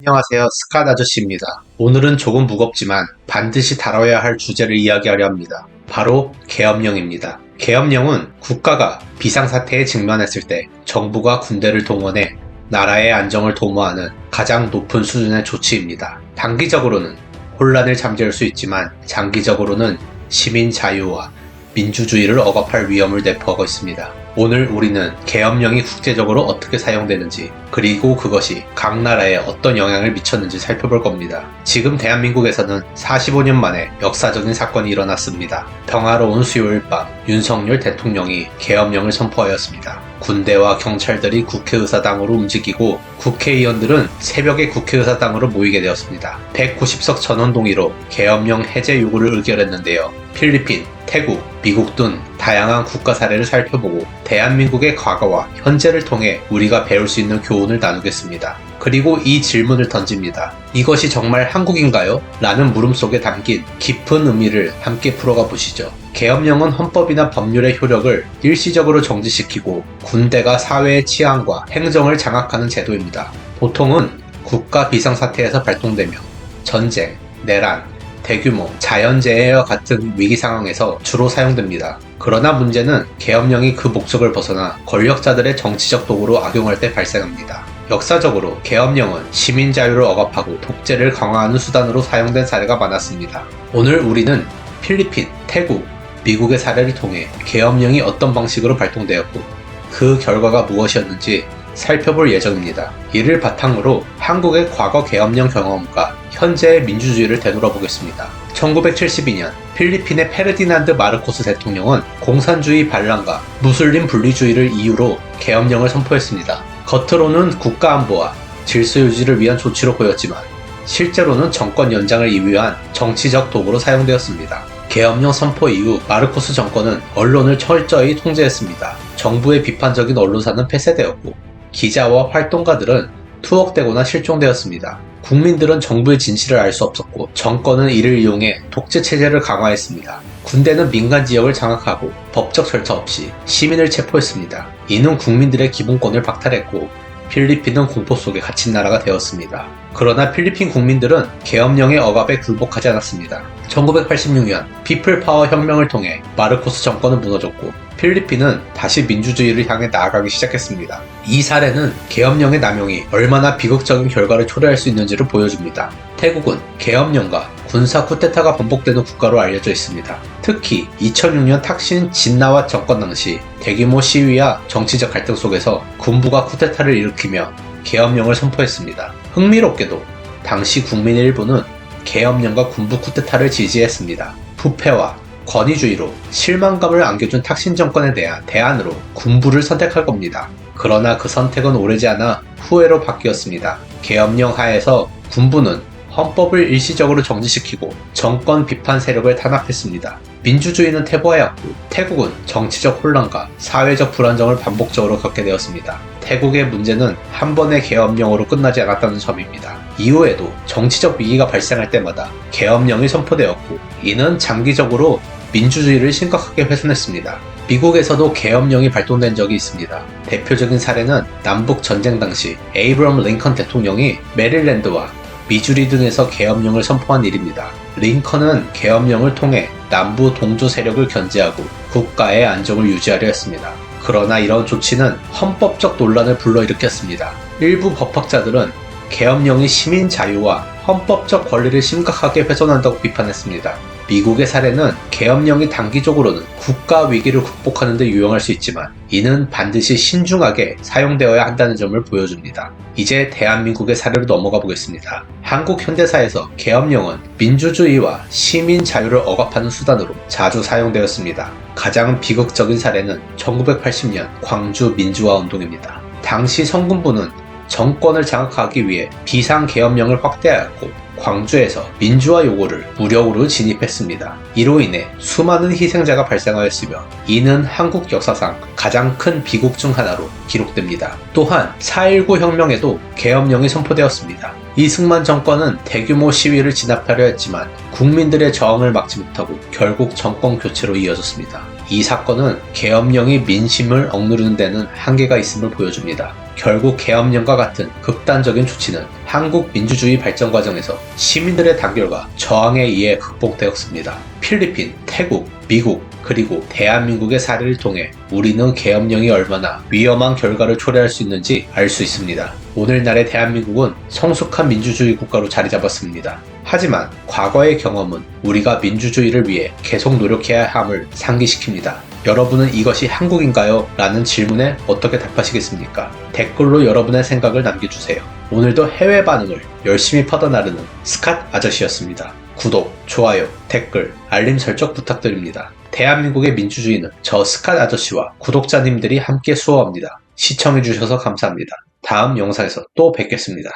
안녕하세요. 스캇 아저씨입니다. 오늘은 조금 무겁지만 반드시 다뤄야 할 주제를 이야기하려 합니다. 바로 계엄령입니다. 계엄령은 국가가 비상사태에 직면했을 때 정부가 군대를 동원해 나라의 안정을 도모하는 가장 높은 수준의 조치입니다. 단기적으로는 혼란을 잠재울 수 있지만 장기적으로는 시민 자유와 민주주의를 억압할 위험을 내포하고 있습니다. 오늘 우리는 계엄령이 국제적으로 어떻게 사용되는지, 그리고 그것이 각 나라에 어떤 영향을 미쳤는지 살펴볼 겁니다. 지금 대한민국에서는 45년 만에 역사적인 사건이 일어났습니다. 평화로운 수요일 밤 윤석열 대통령이 계엄령을 선포하였습니다. 군대와 경찰들이 국회의사당으로 움직이고 국회의원들은 새벽에 국회의사당으로 모이게 되었습니다. 190석 전원동의로 계엄령 해제 요구를 의결했는데요. 필리핀, 태국, 미국 등 다양한 국가 사례를 살펴보고 대한민국의 과거와 현재를 통해 우리가 배울 수 있는 교훈을 나누겠습니다. 그리고 이 질문을 던집니다. 이것이 정말 한국인가요? 라는 물음 속에 담긴 깊은 의미를 함께 풀어가 보시죠. 계엄령은 헌법이나 법률의 효력을 일시적으로 정지시키고 군대가 사회의 치안과 행정을 장악하는 제도입니다. 보통은 국가 비상사태에서 발동되며 전쟁, 내란, 대규모 자연재해와 같은 위기 상황에서 주로 사용됩니다. 그러나 문제는 계엄령이 그 목적을 벗어나 권력자들의 정치적 도구로 악용할 때 발생합니다. 역사적으로 계엄령은 시민 자유를 억압하고 독재를 강화하는 수단으로 사용된 사례가 많았습니다. 오늘 우리는 필리핀, 태국, 미국의 사례를 통해 계엄령이 어떤 방식으로 발동되었고 그 결과가 무엇이었는지 살펴볼 예정입니다. 이를 바탕으로 한국의 과거 계엄령 경험과 현재의 민주주의를 되돌아보겠습니다. 1972년 필리핀의 페르디난드 마르코스 대통령은 공산주의 반란과 무슬림 분리주의를 이유로 계엄령을 선포했습니다. 겉으로는 국가안보와 질서 유지를 위한 조치로 보였지만 실제로는 정권 연장을 이유한 정치적 도구로 사용되었습니다. 계엄령 선포 이후 마르코스 정권은 언론을 철저히 통제했습니다. 정부의 비판적인 언론사는 폐쇄되었고 기자와 활동가들은 투옥되거나 실종되었습니다. 국민들은 정부의 진실을 알 수 없었고 정권은 이를 이용해 독재 체제를 강화했습니다. 군대는 민간 지역을 장악하고 법적 절차 없이 시민을 체포했습니다. 이는 국민들의 기본권을 박탈했고 필리핀은 공포 속에 갇힌 나라가 되었습니다. 그러나 필리핀 국민들은 계엄령의 억압에 굴복하지 않았습니다. 1986년 피플 파워 혁명을 통해 마르코스 정권은 무너졌고 필리핀은 다시 민주주의를 향해 나아가기 시작했습니다. 이 사례는 계엄령의 남용이 얼마나 비극적인 결과를 초래할 수 있는지를 보여줍니다. 태국은 계엄령과 군사 쿠데타가 반복되는 국가로 알려져 있습니다. 특히 2006년 탁신 진나왓 정권 당시 대규모 시위와 정치적 갈등 속에서 군부가 쿠데타를 일으키며 계엄령을 선포했습니다. 흥미롭게도 당시 국민의 일부는 계엄령과 군부 쿠데타를 지지했습니다. 부패와 권위주의로 실망감을 안겨준 탁신 정권에 대한 대안으로 군부를 선택할 겁니다. 그러나 그 선택은 오래지 않아 후회로 바뀌었습니다. 계엄령 하에서 군부는 헌법을 일시적으로 정지시키고 정권 비판 세력을 탄압했습니다. 민주주의는 퇴보하였고 태국은 정치적 혼란과 사회적 불안정을 반복적으로 겪게 되었습니다. 태국의 문제는 한 번의 계엄령으로 끝나지 않았다는 점입니다. 이후에도 정치적 위기가 발생할 때마다 계엄령이 선포되었고 이는 장기적으로 민주주의를 심각하게 훼손했습니다. 미국에서도 계엄령이 발동된 적이 있습니다. 대표적인 사례는 남북 전쟁 당시 에이브럼 링컨 대통령이 메릴랜드와 미주리 등에서 계엄령을 선포한 일입니다. 링컨은 계엄령을 통해 남부 동조 세력을 견제하고 국가의 안정을 유지하려 했습니다. 그러나 이런 조치는 헌법적 논란을 불러일으켰습니다. 일부 법학자들은 계엄령이 시민 자유와 헌법적 권리를 심각하게 훼손한다고 비판했습니다. 미국의 사례는 계엄령이 단기적으로는 국가 위기를 극복하는 데 유용할 수 있지만 이는 반드시 신중하게 사용되어야 한다는 점을 보여줍니다. 이제 대한민국의 사례로 넘어가 보겠습니다. 한국 현대사에서 계엄령은 민주주의와 시민 자유를 억압하는 수단으로 자주 사용되었습니다. 가장 비극적인 사례는 1980년 광주 민주화 운동입니다. 당시 성군부는 정권을 장악하기 위해 비상계엄령을 확대하였고 광주에서 민주화 요구를 무력으로 진입했습니다. 이로 인해 수많은 희생자가 발생하였으며 이는 한국 역사상 가장 큰 비극 중 하나로 기록됩니다. 또한 4.19 혁명에도 계엄령이 선포되었습니다. 이승만 정권은 대규모 시위를 진압하려 했지만 국민들의 저항을 막지 못하고 결국 정권 교체로 이어졌습니다. 이 사건은 계엄령이 민심을 억누르는 데는 한계가 있음을 보여줍니다. 결국 계엄령과 같은 극단적인 조치는 한국 민주주의 발전 과정에서 시민들의 단결과 저항에 의해 극복되었습니다. 필리핀, 태국, 미국, 그리고 대한민국의 사례를 통해 우리는 계엄령이 얼마나 위험한 결과를 초래할 수 있는지 알 수 있습니다. 오늘날의 대한민국은 성숙한 민주주의 국가로 자리 잡았습니다. 하지만 과거의 경험은 우리가 민주주의를 위해 계속 노력해야 함을 상기시킵니다. 여러분은 이것이 한국인가요? 라는 질문에 어떻게 답하시겠습니까? 댓글로 여러분의 생각을 남겨주세요. 오늘도 해외 반응을 열심히 퍼져나르는 스캇 아저씨였습니다. 구독, 좋아요, 댓글, 알림 설정 부탁드립니다. 대한민국의 민주주의는 저 스캇 아저씨와 구독자님들이 함께 수호합니다. 시청해주셔서 감사합니다. 다음 영상에서 또 뵙겠습니다.